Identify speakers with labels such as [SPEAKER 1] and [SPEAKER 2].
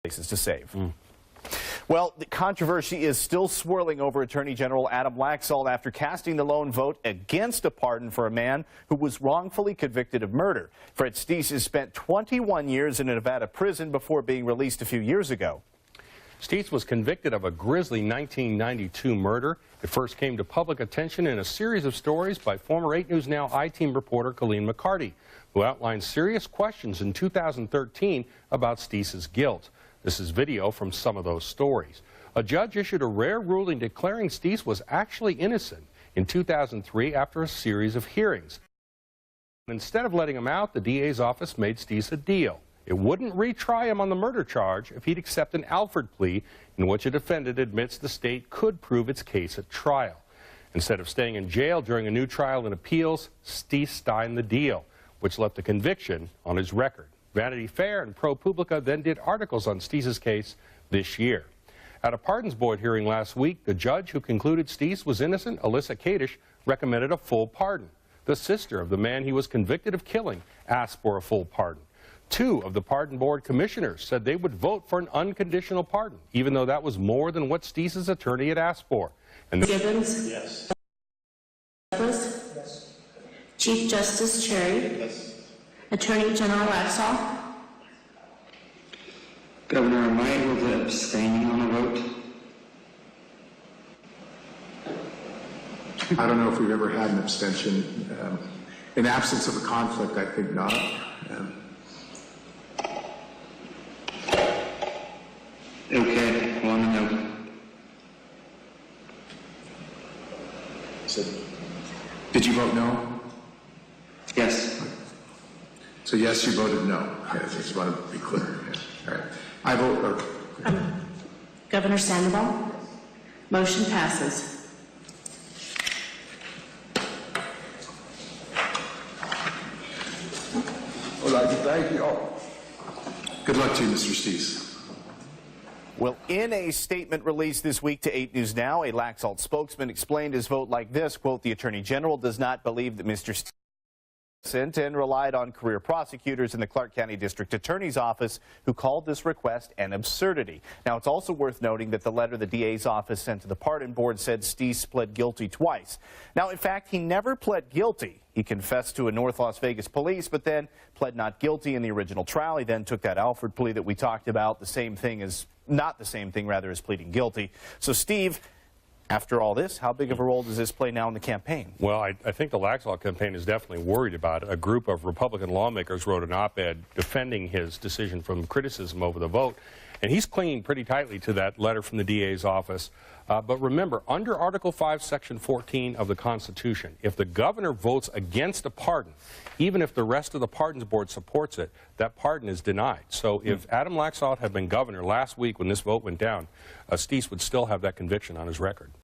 [SPEAKER 1] places to save. Well, the controversy is still swirling over Attorney General Adam Laxalt after casting the lone vote against a pardon for a man who was wrongfully convicted of murder. Fred Steese has spent 21 years in a Nevada prison before being released a few years ago.
[SPEAKER 2] Steese was convicted of a grisly 1992 murder. It first came to public attention in a series of stories by former 8 News Now I-Team reporter Colleen McCarty, who outlined serious questions in 2013 about Steese's guilt. This is video from some of those stories. A judge issued a rare ruling declaring Steese was actually innocent in 2003 after a series of hearings. Instead of letting him out, the DA's office made Steese a deal. It wouldn't retry him on the murder charge if he'd accept an Alford plea in which a defendant admits the state could prove its case at trial. Instead of staying in jail during a new trial in appeals, Steese signed the deal, which left the conviction on his record. Vanity Fair and ProPublica then did articles on Steese's case this year. At a pardons board hearing last week, the judge who concluded Steese was innocent, Alyssa Kadish, recommended a full pardon. The sister of the man he was convicted of killing asked for a full pardon. 2 of the pardon board commissioners said they would vote for an unconditional pardon, even though that was more than what Steese's attorney had asked for. And
[SPEAKER 3] Gibbons?
[SPEAKER 4] Yes.
[SPEAKER 3] Douglas?
[SPEAKER 4] Yes.
[SPEAKER 3] Chief Justice Cherry?
[SPEAKER 4] Yes.
[SPEAKER 3] Attorney General Laxalt?
[SPEAKER 5] Governor, am I able to abstain on a vote?
[SPEAKER 6] I don't know if we've ever had an abstention. In absence of a conflict, I think not.
[SPEAKER 5] Okay, well, no.
[SPEAKER 6] So, did you vote no?
[SPEAKER 5] Yes.
[SPEAKER 6] So yes, you voted no. I just want to be clear. Yeah. All right. I vote.
[SPEAKER 3] Governor Sandoval? Motion passes.
[SPEAKER 6] I'd like to thank you all. Good luck to you, Mr. Steese.
[SPEAKER 1] Well, in a statement released this week to 8 News Now, a Laxalt spokesman explained his vote like this, quote, "The Attorney General does not believe that Mr. Steese and relied on career prosecutors in the Clark County District Attorney's Office who called this request an absurdity." Now, it's also worth noting that the letter the DA's office sent to the pardon board said Steese pled guilty twice. Now, in fact, he never pled guilty. He confessed to a North Las Vegas police, but then pled not guilty in the original trial. He then took that Alford plea that we talked about, the same thing as, not the same thing, rather, as pleading guilty. So, Steve, after all this, how big of a role does this play now in the campaign?
[SPEAKER 2] Well, I think the Laxalt campaign is definitely worried about it. A group of Republican lawmakers wrote an op-ed defending his decision from criticism over the vote, and he's clinging pretty tightly to that letter from the DA's office. But remember, under Article 5, Section 14 of the Constitution, if the governor votes against a pardon, even if the rest of the pardons board supports it, that pardon is denied. So if Adam Laxalt had been governor last week when this vote went down, Steese would still have that conviction on his record.